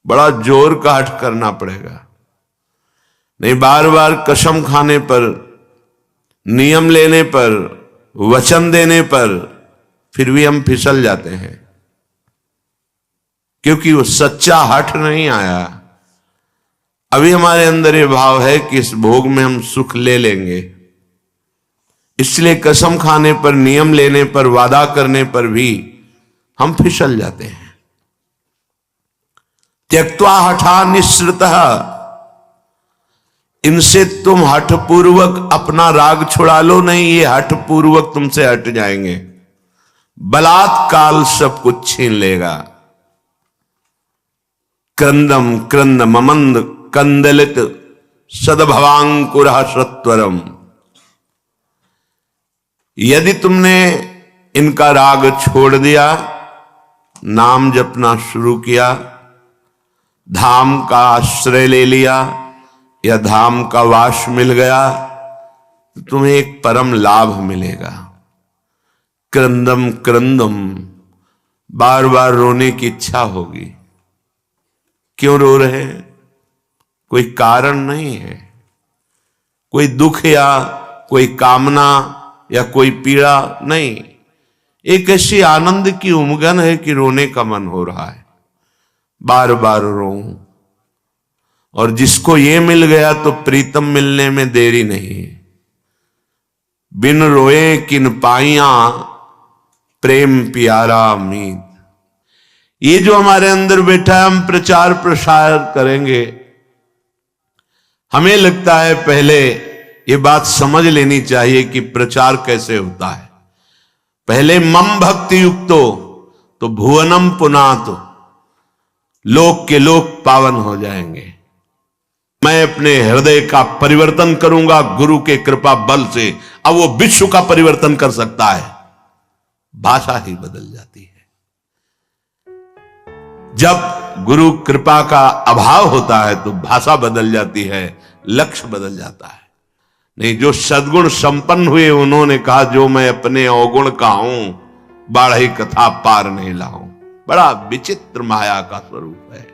बड़ा जोर का हठ करना पड़ेगा। नहीं, बार बार कसम खाने पर, नियम लेने पर, वचन देने पर फिर भी हम फिसल जाते हैं, क्योंकि वो सच्चा हठ नहीं आया। अभी हमारे अंदर ये भाव है कि इस भोग में हम सुख ले लेंगे, इसलिए कसम खाने पर, नियम लेने पर, वादा करने पर भी हम फिसल जाते हैं। त्यक्त्वा हठा निःसृतः, इनसे तुम हठपूर्वक अपना राग छुड़ा लो नहीं, ये हठपूर्वक तुमसे हट जाएंगे। बलात्काल सब कुछ छीन लेगा। क्रंदम क्रंद ममंद कंदलित सदभवांकुर सत्वरम। यदि तुमने इनका राग छोड़ दिया, नाम जपना शुरू किया, धाम का आश्रय ले लिया या धाम का वास मिल गया, तो तुम्हें एक परम लाभ मिलेगा। क्रंदम क्रंदम, बार बार रोने की इच्छा होगी। क्यों रो रहे हैं? कोई कारण नहीं है, कोई दुख या कोई कामना या कोई पीड़ा नहीं, एक ऐसी आनंद की उमगन है कि रोने का मन हो रहा है, बार बार रो। और जिसको ये मिल गया तो प्रीतम मिलने में देरी नहीं। बिन रोए किन पाइया प्रेम प्यारा मीत। ये जो हमारे अंदर बैठा है, हम प्रचार प्रसार करेंगे, हमें लगता है पहले ये बात समझ लेनी चाहिए कि प्रचार कैसे होता है। पहले मम भक्ति युक्तो तो भुवनम पुनातो, लोक के लोक पावन हो जाएंगे। मैं अपने हृदय का परिवर्तन करूंगा गुरु के कृपा बल से। अब वो विश्व का परिवर्तन कर सकता है, भाषा ही बदल जाती है। जब गुरु कृपा का अभाव होता है तो भाषा बदल जाती है, लक्ष्य बदल जाता है। नहीं, जो सद्गुण संपन्न हुए उन्होंने कहा, जो मैं अपने अवगुण का हूं, बाढ़ी कथा पार नहीं लाऊं। बड़ा विचित्र माया का स्वरूप है।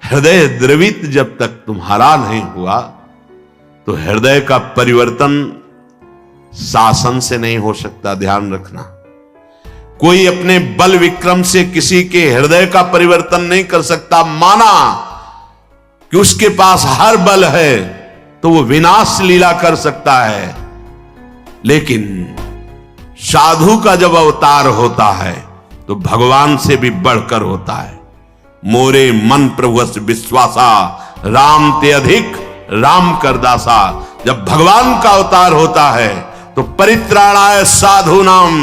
हृदय द्रवित जब तक तुम्हारा नहीं हुआ तो हृदय का परिवर्तन शासन से नहीं हो सकता। ध्यान रखना, कोई अपने बल विक्रम से किसी के हृदय का परिवर्तन नहीं कर सकता। माना कि उसके पास हर बल है तो वो विनाश लीला कर सकता है, लेकिन साधु का जब अवतार होता है तो भगवान से भी बढ़कर होता है। मोरे मन प्रभुस विश्वासा, राम ते अधिक राम कर दासा। जब भगवान का अवतार होता है तो परित्राणाय साधूनाम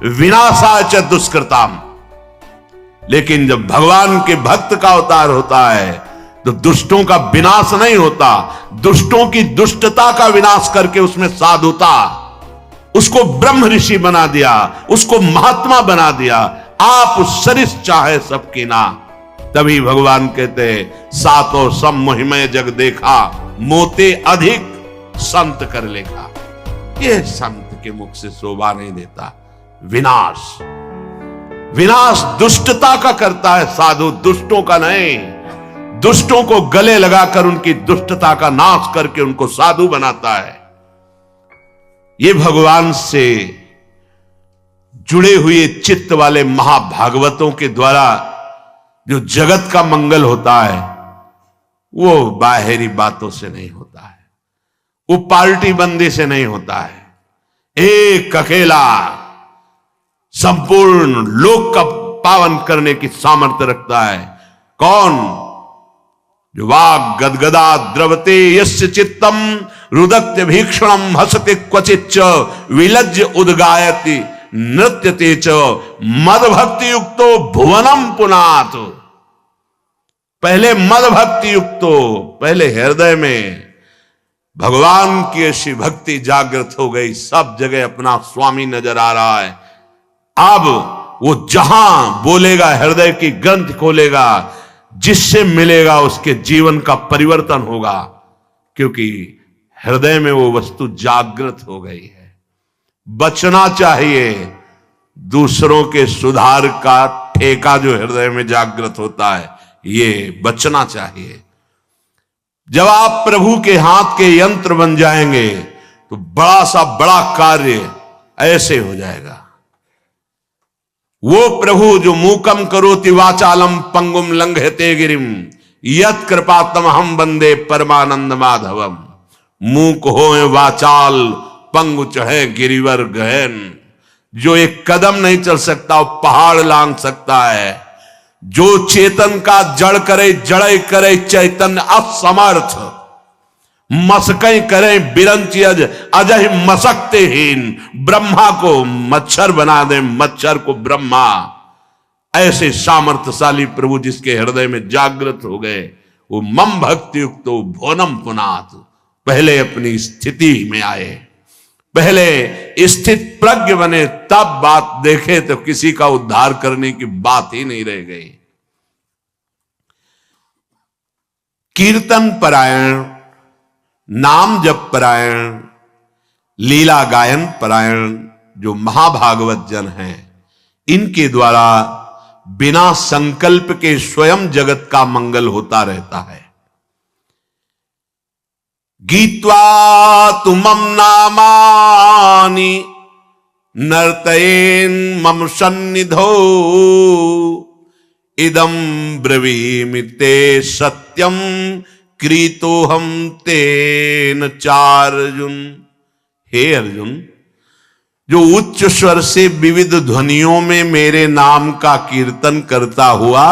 विनाशाय च दुष्कृताम। लेकिन जब भगवान के भक्त का अवतार होता है तो दुष्टों का विनाश नहीं होता, दुष्टों की दुष्टता का विनाश करके उसमें साधुता, उसको ब्रह्म ऋषि बना दिया, उसको महात्मा बना दिया। आप सरिस चाहे सबकी ना। तभी भगवान कहते हैं, सातों सम मोहिमय जग देखा, मोते अधिक संत कर लेखा। यह संत के मुख से शोभा नहीं देता। विनाश, विनाश दुष्टता का करता है साधु, दुष्टों का नहीं। दुष्टों को गले लगाकर उनकी दुष्टता का नाश करके उनको साधु बनाता है। ये भगवान से जुड़े हुए चित्त वाले महाभागवतों के द्वारा जो जगत का मंगल होता है, वो बाहरी बातों से नहीं होता है, वो पार्टी बंदी से नहीं होता है। एक अकेला संपूर्ण लोक का पावन करने की सामर्थ्य रखता है। कौन? जो वाग गदगदा द्रवते यस्य चित्तम रुदक्त्य भीक्षणम हसते क्वचिच्च विलज्ज उद्गायति नृत्यते च मद भक्ति युक्तो भुवनम पुनात। पहले मद भक्ति युक्तो, पहले हृदय में भगवान की ऐसी भक्ति जागृत हो गई, सब जगह अपना स्वामी नजर आ रहा है। अब वो जहां बोलेगा, हृदय की ग्रंथ खोलेगा, जिससे मिलेगा उसके जीवन का परिवर्तन होगा, क्योंकि हृदय में वो वस्तु जागृत हो गई है। बचना चाहिए दूसरों के सुधार का ठेका जो हृदय में जागृत होता है, ये बचना चाहिए। जब आप प्रभु के हाथ के यंत्र बन जाएंगे तो बड़ा सा बड़ा कार्य ऐसे हो जाएगा। वो प्रभु जो मूकम करोति वाचालम पंगुम लंघयते गिरिम यत् कृपातम हम वंदे परमानंद माधवम। मूक होए वाचाल पंगु चढ़े गिरिवर गहन। जो एक कदम नहीं चल सकता वो पहाड़ लांघ सकता है। जो चेतन का जड़ करे जड़े करे चैतन्य असमर्थ। मसकई करें बिरंची अजय मसकते हीन। ब्रह्मा को मच्छर बना दे मच्छर को ब्रह्मा। ऐसे सामर्थ्यशाली प्रभु जिसके हृदय में जागृत हो गए, वो मम भक्ति युक्त भुवनम पुनात। पहले अपनी स्थिति में आए, पहले स्थित प्रज्ञ बने, तब बात देखे तो किसी का उद्धार करने की बात ही नहीं रह गई। कीर्तन परायण, नाम जप परायण, लीला गायन परायण जो महाभागवत जन हैं, इनके द्वारा बिना संकल्प के स्वयं जगत का मंगल होता रहता है। गीत्वा तुमम नामानि नर्तयेन मम सन्निधौ इदं ब्रवीमि ते सत्यम क्रीतोहम तेन चार्जुन। हे अर्जुन, जो उच्च स्वर से विविध ध्वनियों में मेरे नाम का कीर्तन करता हुआ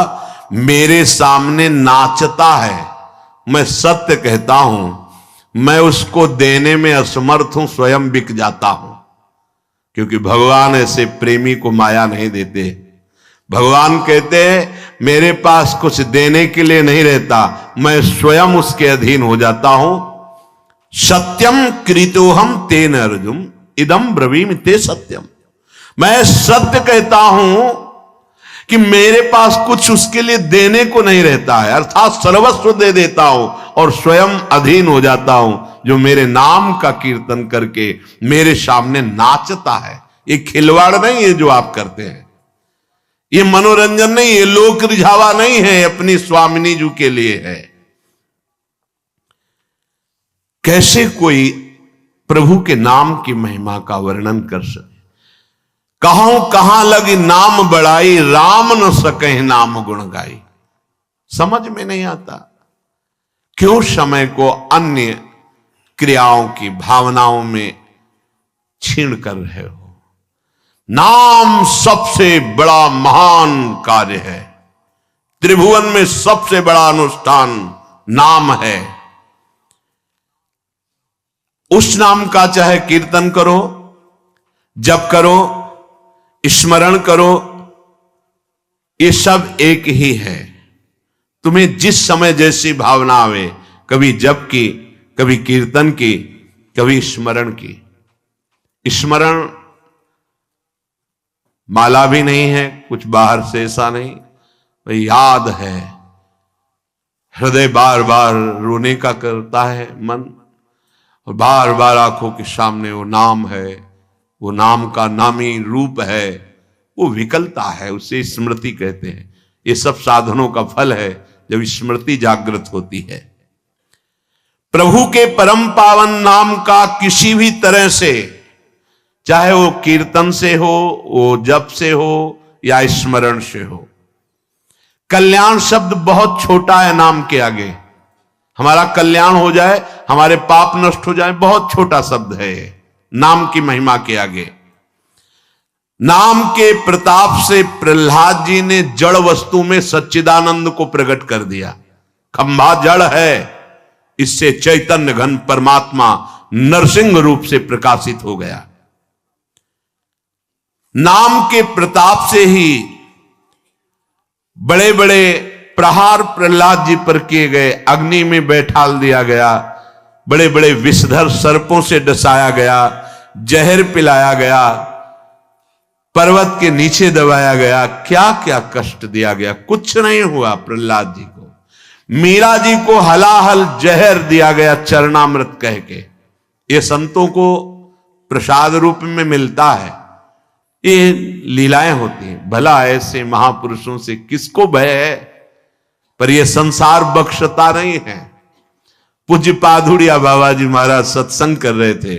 मेरे सामने नाचता है, मैं सत्य कहता हूं, मैं उसको देने में असमर्थ हूं, स्वयं बिक जाता हूं। क्योंकि भगवान ऐसे प्रेमी को माया नहीं देते। भगवान कहते हैं मेरे पास कुछ देने के लिए नहीं रहता, मैं स्वयं उसके अधीन हो जाता हूं। सत्यम कृतोहम तेन अर्जुन इदम ब्रवीमि ते सत्यम। मैं सत्य कहता हूं कि मेरे पास कुछ उसके लिए देने को नहीं रहता है, अर्थात सर्वस्व दे देता हूं और स्वयं अधीन हो जाता हूं। जो मेरे नाम का कीर्तन करके मेरे सामने नाचता है। ये खिलवाड़ नहीं है जो आप करते हैं, ये मनोरंजन नहीं है, लोक रिझावा नहीं है, अपनी स्वामिनी जी के लिए है। कैसे कोई प्रभु के नाम की महिमा का वर्णन कर सके। कहूं कहां लगी नाम बढ़ाई, राम न सके नाम गुण गाई। समझ में नहीं आता, क्यों समय को अन्य क्रियाओं की भावनाओं में छीन कर रहे हो। नाम सबसे बड़ा महान कार्य है। त्रिभुवन में सबसे बड़ा अनुष्ठान नाम है। उस नाम का चाहे कीर्तन करो, जप करो, स्मरण करो, ये सब एक ही है। तुम्हें जिस समय जैसी भावना आवे, कभी जप की, कभी कीर्तन की, कभी स्मरण की। स्मरण माला भी नहीं है, कुछ बाहर से ऐसा नहीं, भाई याद है। हृदय बार बार रोने का करता है मन, और बार बार आंखों के सामने वो नाम है, वो नाम का नामी रूप है, वो विकलता है, उसे स्मृति कहते हैं। ये सब साधनों का फल है जब स्मृति जागृत होती है। प्रभु के परम पावन नाम का किसी भी तरह से, चाहे वो कीर्तन से हो, वो जप से हो या स्मरण से हो। कल्याण शब्द बहुत छोटा है नाम के आगे। हमारा कल्याण हो जाए, हमारे पाप नष्ट हो जाए, बहुत छोटा शब्द है नाम की महिमा के आगे। नाम के प्रताप से प्रहलाद जी ने जड़ वस्तु में सच्चिदानंद को प्रकट कर दिया। खंभा जड़ है, इससे चैतन्य घन परमात्मा नरसिंह रूप से प्रकाशित हो गया। नाम के प्रताप से ही बड़े बड़े प्रहार प्रहलाद जी पर किए गए, अग्नि में बैठाल दिया गया, बड़े बड़े विषधर सर्पों से डसाया गया, जहर पिलाया गया, पर्वत के नीचे दबाया गया, क्या क्या कष्ट दिया गया, कुछ नहीं हुआ प्रहलाद जी को। मीरा जी को हलाहल जहर दिया गया चरणामृत कह के। ये संतों को प्रसाद रूप में मिलता है, ये लीलाएं होती हैं। भला ऐसे महापुरुषों से किसको भय है, पर यह संसार बख्शता नहीं है। पूज्य पाधुड़िया बाबा जी महाराज सत्संग कर रहे थे,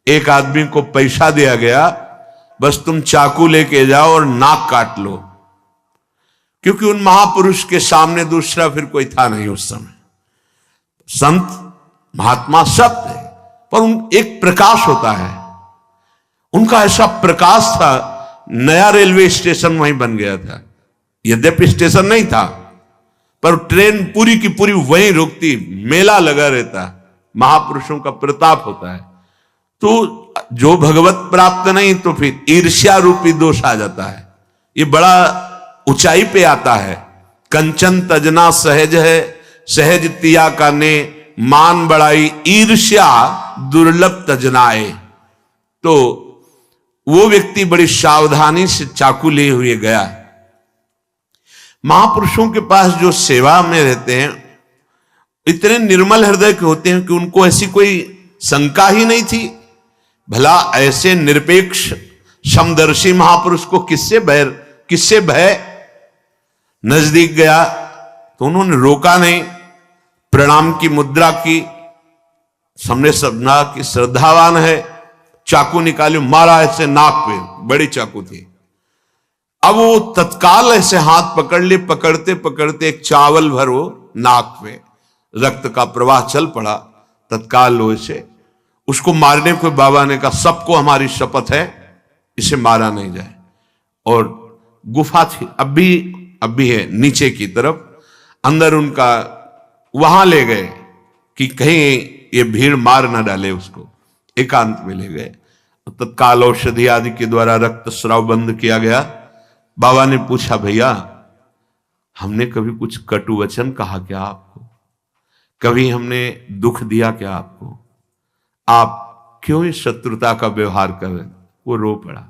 एक आदमी को पैसा दिया गया, बस तुम चाकू लेके जाओ और नाक काट लो, क्योंकि उन महापुरुष के सामने दूसरा फिर कोई था नहीं उस समय। संत महात्मा सब थे, पर उन एक प्रकाश होता है, उनका ऐसा प्रकाश था। नया रेलवे स्टेशन वहीं बन गया था, यद्यपि स्टेशन नहीं था, पर ट्रेन पूरी की पूरी वहीं रुकती, मेला लगा रहता। महापुरुषों का प्रताप होता है। तो जो भगवत प्राप्त नहीं तो फिर ईर्ष्या रूपी दोष आ जाता है। ये बड़ा ऊंचाई पे आता है। कंचन तजना सहज है, सहज तिया का ने मान बढ़ाई, ईर्ष्या दुर्लभ तजनाए। तो वो व्यक्ति बड़ी सावधानी से चाकू लिए हुए गया। महापुरुषों के पास जो सेवा में रहते हैं इतने निर्मल हृदय के होते हैं कि उनको ऐसी कोई शंका ही नहीं थी। भला ऐसे निरपेक्ष समदर्शी महापुरुष को किससे भय। नजदीक गया तो उन्होंने रोका नहीं, प्रणाम की मुद्रा की, सामने समझा कि श्रद्धावान है, चाकू निकाले, मारा ऐसे नाक पे, बड़ी चाकू थी। अब वो तत्काल ऐसे हाथ पकड़ ले, पकड़ते पकड़ते एक चावल भर वो नाक पे, रक्त का प्रवाह चल पड़ा। तत्काल लोहे से उसको मारने को बाबा ने कहा, सबको हमारी शपथ है इसे मारा नहीं जाए। और गुफा थी, अब भी है नीचे की तरफ, अंदर उनका वहां ले गए कि कहीं ये भीड़ मार ना डाले उसको, एकांत में ले गए। तत्काल औषधि आदि के द्वारा रक्त स्राव बंद किया गया। बाबा ने पूछा, भैया हमने कभी कुछ कटु वचन कहा क्या आपको, कभी हमने दुख दिया क्या आपको, आप क्यों इस शत्रुता का व्यवहार कर रहे? वो रो पड़ा।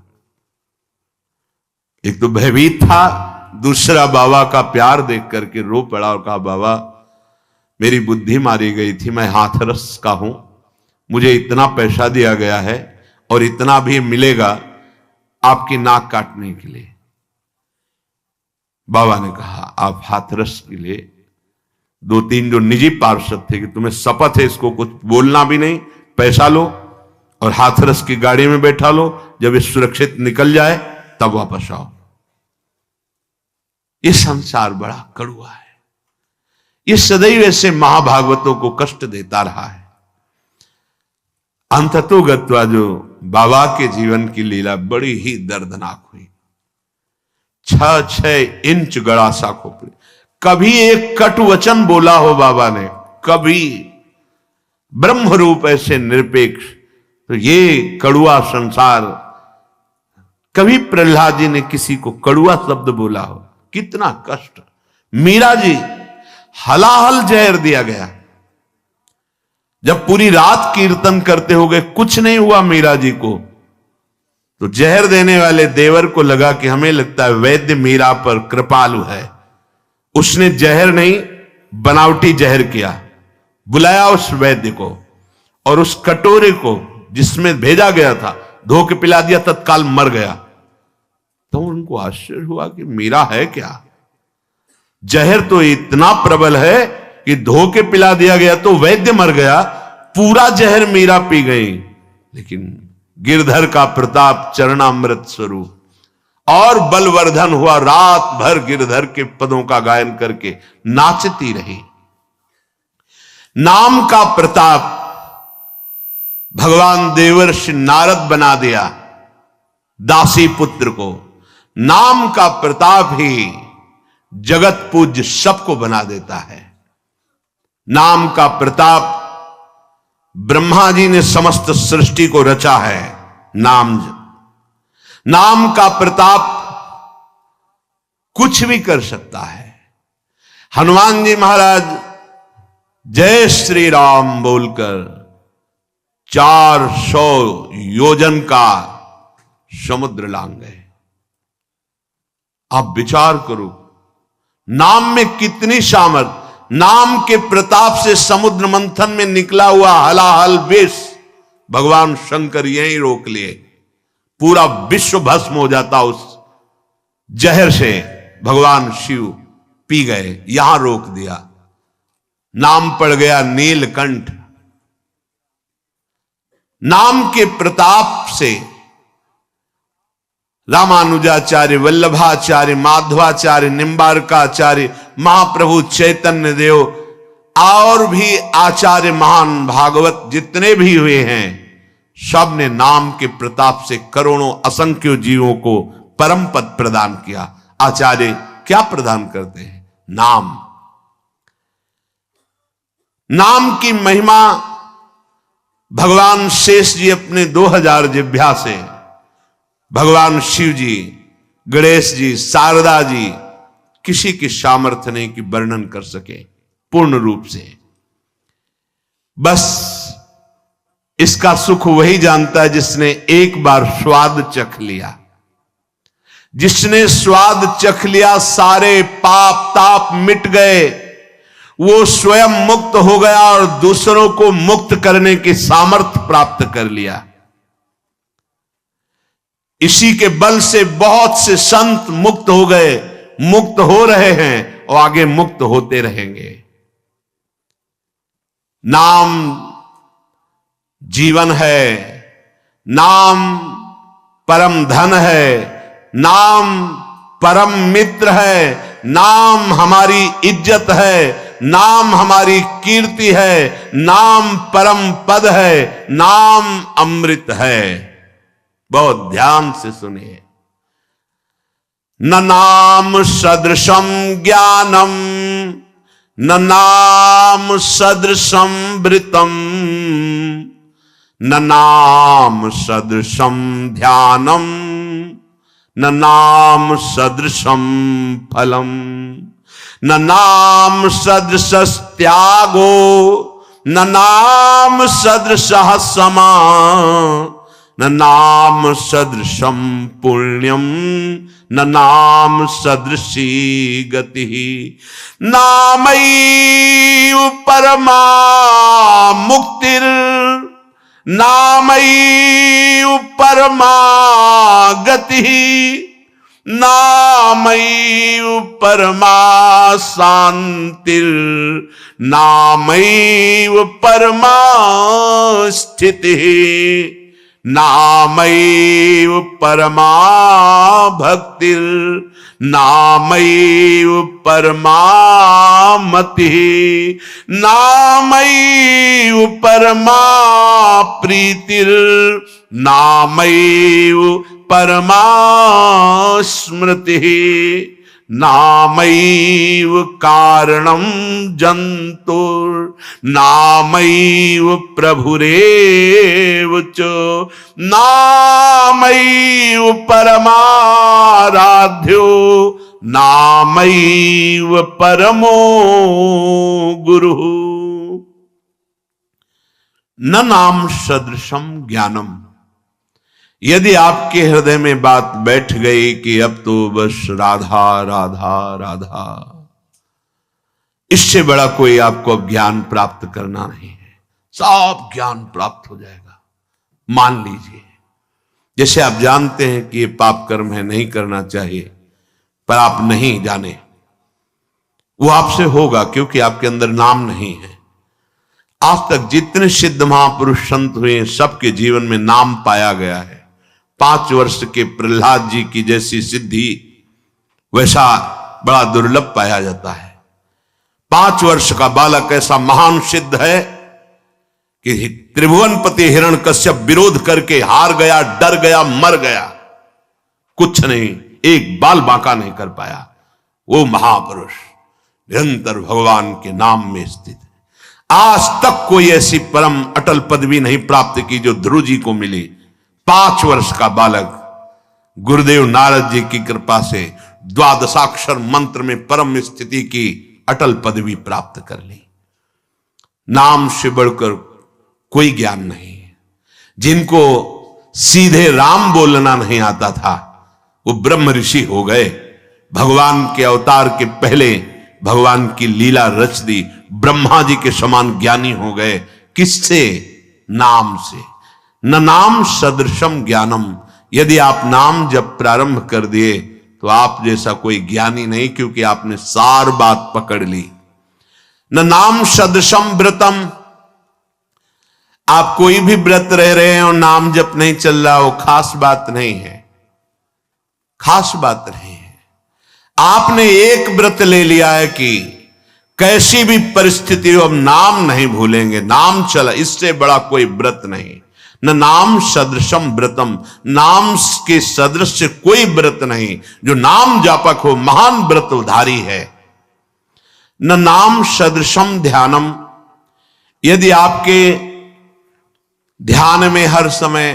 एक तो भयभीत था, दूसरा बाबा का प्यार देख करके रो पड़ा और कहा, बाबा मेरी बुद्धि मारी गई थी, मैं हाथरस का हूं, मुझे इतना पैसा दिया गया है और इतना भी मिलेगा आपकी नाक काटने के लिए। बाबा ने कहा, आप हाथरस के लिए 2-3 जो निजी पार्षद थे कि तुम्हें शपथ है इसको कुछ बोलना भी नहीं, पैसा लो और हाथरस की गाड़ी में बैठा लो, जब ये सुरक्षित निकल जाए तब वापस आओ। ये संसार बड़ा कड़वा है, ये सदैव ऐसे महाभागवतों को कष्ट देता रहा है। अंततोगत्वा जो बाबा के जीवन की लीला बड़ी ही दर्दनाक हुई। 6-6 इंच गड़ा सा खोपड़ी, कभी एक कटु वचन बोला हो बाबा ने, कभी ब्रह्म रूप ऐसे निरपेक्ष, तो ये कड़ुआ संसार, कभी प्रहलाद जी ने किसी को कड़ुआ शब्द बोला हो, कितना कष्ट। मीरा जी हलाहल जहर दिया गया, जब पूरी रात कीर्तन करते हो गए कुछ नहीं हुआ मीरा जी को, तो जहर देने वाले देवर को लगा कि हमें लगता है वैद्य मीरा पर कृपालु है, उसने जहर नहीं बनावटी जहर किया, बुलाया उस वैद्य को और उस कटोरे को जिसमें भेजा गया था धो के पिला दिया, तत्काल मर गया। तो उनको आश्चर्य हुआ कि मीरा है क्या, जहर तो इतना प्रबल है कि धो के पिला दिया गया तो वैद्य मर गया, पूरा जहर मीरा पी गई। लेकिन गिरधर का प्रताप चरणामृत स्वरूप और बलवर्धन हुआ, रात भर गिरधर के पदों का गायन करके नाचती रही। नाम का प्रताप भगवान देवर्षि नारद बना दिया दासी पुत्र को, नाम का प्रताप ही जगत पूज्य सबको बना देता है। नाम का प्रताप ब्रह्मा जी ने समस्त सृष्टि को रचा है, नाम का प्रताप कुछ भी कर सकता है। हनुमान जी महाराज जय श्री राम बोलकर 400 योजन का समुद्र लांग गए। आप विचार करो, नाम में कितनी सामर्थ, नाम के प्रताप से समुद्र मंथन में निकला हुआ हलाहल विष भगवान शंकर यहीं रोक लिए, पूरा विश्व भस्म हो जाता उस जहर से। भगवान शिव पी गए, यहां रोक दिया, नाम पड़ गया नीलकंठ। नाम के प्रताप से रामानुजाचार्य, वल्लभाचार्य, माधवाचार्य, निम्बारकाचार्य, महाप्रभु चैतन्य देव और भी आचार्य महान भागवत जितने भी हुए हैं, सब ने नाम के प्रताप से करोड़ों असंख्य जीवों को परम पद प्रदान किया। आचार्य क्या प्रदान करते हैं? नाम। नाम की महिमा भगवान शेष जी अपने 2000 जिह्वा से, भगवान शिव जी, गणेश जी, शारदा जी, किसी की सामर्थ्य नहीं कि वर्णन कर सके पूर्ण रूप से। बस इसका सुख वही जानता है जिसने एक बार स्वाद चख लिया। जिसने स्वाद चख लिया, सारे पाप ताप मिट गए, वो स्वयं मुक्त हो गया और दूसरों को मुक्त करने की सामर्थ्य प्राप्त कर लिया। इसी के बल से बहुत से संत मुक्त हो गए, मुक्त हो रहे हैं और आगे मुक्त होते रहेंगे। नाम जीवन है, नाम परम धन है, नाम परम मित्र है, नाम हमारी इज्जत है, नाम हमारी कीर्ति है, नाम परम पद है, नाम अमृत है। बहुत ध्यान से सुनिए। न नाम सदृशम ज्ञानम, न नाम सदृशम वृतम, न नाम सदृशम ध्यानम, न नाम सदृशम फलम, न नाम सदृश त्यागो, न नाम सदृश समा, न नाम सदृशम पुण्यम, न नाम सदृशी गति। नामैव परमा मुक्तिर्, नामैव परमा गति, नामैव परमा शांतिर्, नामैव परमा स्थितिः, नामैव परमा भक्तिर्, नामैव परमा मतिः, नामैव परमा प्रीतिर्, नामैव परमा स्मृतिः, नामैव कारणं जन्तुर्, नामैव प्रभुरेव च, नामैव परमाराध्यो, नामैव परमो गुरुः। न नाम सदृशम ज्ञानम। यदि आपके हृदय में बात बैठ गई कि अब तो बस राधा राधा राधा, इससे बड़ा कोई आपको अब ज्ञान प्राप्त करना नहीं है, सब ज्ञान प्राप्त हो जाएगा। मान लीजिए, जैसे आप जानते हैं कि ये पाप कर्म है, नहीं करना चाहिए, पर आप नहीं जाने, वो आपसे होगा क्योंकि आपके अंदर नाम नहीं है। आज तक जितने सिद्ध महापुरुष संत हुए, सबके जीवन में नाम पाया गया है। 5 वर्ष के प्रहलाद जी की जैसी सिद्धि वैसा बड़ा दुर्लभ पाया जाता है। 5 वर्ष का बालक ऐसा महान सिद्ध है कि त्रिभुवनपति हिरण्यकश्यप विरोध करके हार गया, डर गया, मर गया, कुछ नहीं, एक बाल बांका नहीं कर पाया। वो महापुरुष निरंतर भगवान के नाम में स्थित है। आज तक कोई ऐसी परम अटल पदवी नहीं प्राप्त की जो ध्रुव जी को मिली। 5 वर्ष का बालक गुरुदेव नारद जी की कृपा से द्वादशाक्षर मंत्र में परम स्थिति की अटल पदवी प्राप्त कर ली। नाम से बढ़कर कोई ज्ञान नहीं है। जिनको सीधे राम बोलना नहीं आता था, वो ब्रह्म ऋषि हो गए। भगवान के अवतार के पहले भगवान की लीला रच दी, ब्रह्मा जी के समान ज्ञानी हो गए। किससे? नाम से। न नाम सदृशम ज्ञानम। यदि आप नाम जब प्रारंभ कर दिए तो आप जैसा कोई ज्ञानी नहीं, क्योंकि आपने सार बात पकड़ ली। न नाम सदृशम व्रतम, आप कोई भी व्रत रह रहे हैं और नाम जप नहीं चल रहा, वो खास बात नहीं है, खास बात नहीं है। आपने एक व्रत ले लिया है कि कैसी भी परिस्थिति हो, अब नाम नहीं भूलेंगे, नाम चला, इससे बड़ा कोई व्रत नहीं। न नाम सदृशम व्रतम, नाम के सदृश से कोई व्रत नहीं। जो नाम जापक हो महान व्रतधारी है। न नाम सदृशम ध्यानम, यदि आपके ध्यान में हर समय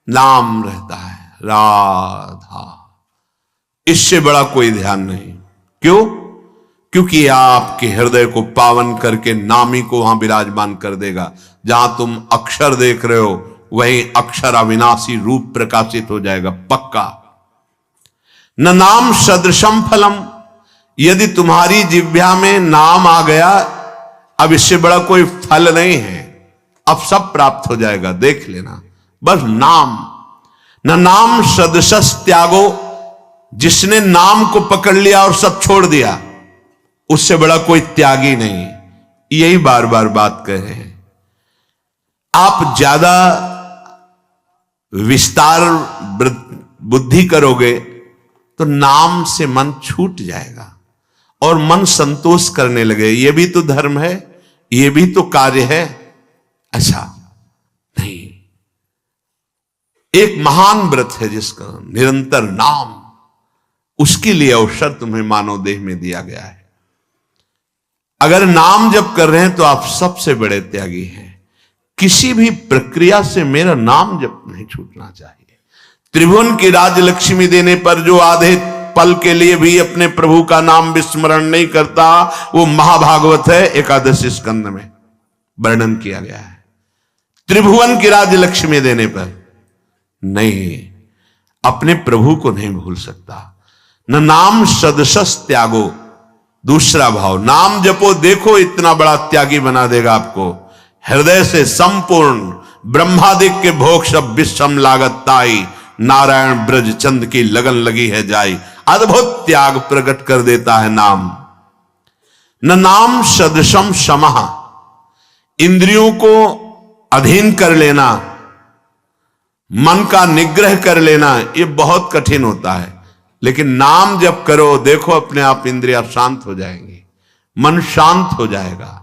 नाम रहता है, राधा, इससे बड़ा कोई ध्यान नहीं। क्यों? क्योंकि आपके हृदय को पावन करके नामी को वहां विराजमान कर देगा। जहां तुम अक्षर देख रहे हो वहीं अक्षर अविनाशी रूप प्रकाशित हो जाएगा, पक्का। न नाम सदृशम फलम, यदि तुम्हारी जिह्वा में नाम आ गया, अब इससे बड़ा कोई फल नहीं है, अब सब प्राप्त हो जाएगा, देख लेना, बस नाम। न नाम सदृशस त्यागो, जिसने नाम को पकड़ लिया और सब छोड़ दिया, उससे बड़ा कोई त्यागी नहीं। यही बार बार बात कह रहे हैं। आप ज्यादा विस्तार बुद्धि करोगे तो नाम से मन छूट जाएगा और मन संतोष करने लगे, ये भी तो धर्म है, ये भी तो कार्य है। ऐसा नहीं, एक महान व्रत है जिसका निरंतर नाम, उसके लिए अवसर तुम्हें मानव देह में दिया गया है। अगर नाम जप कर रहे हैं तो आप सबसे बड़े त्यागी हैं। किसी भी प्रक्रिया से मेरा नाम जप नहीं छूटना चाहिए। त्रिभुवन की राजलक्ष्मी देने पर जो आधे पल के लिए भी अपने प्रभु का नाम विस्मरण नहीं करता, वो महाभागवत है, एकादश स्कंद में वर्णन किया गया है। त्रिभुवन की राजलक्ष्मी देने पर नहीं, अपने प्रभु को नहीं भूल सकता। न नाम सदसस त्यागो, दूसरा भाव, नाम जपो, देखो इतना बड़ा त्यागी बना देगा आपको। हृदय से संपूर्ण ब्रह्मादिक के भोग सब विषम लागत ताई, नारायण ब्रज चंद की लगन लगी है जाई। अद्भुत त्याग प्रकट कर देता है नाम। न नाम सदृशम समः, इंद्रियों को अधीन कर लेना, मन का निग्रह कर लेना, ये बहुत कठिन होता है। लेकिन नाम जब करो, देखो अपने आप इंद्रियां शांत हो जाएंगी, मन शांत हो जाएगा।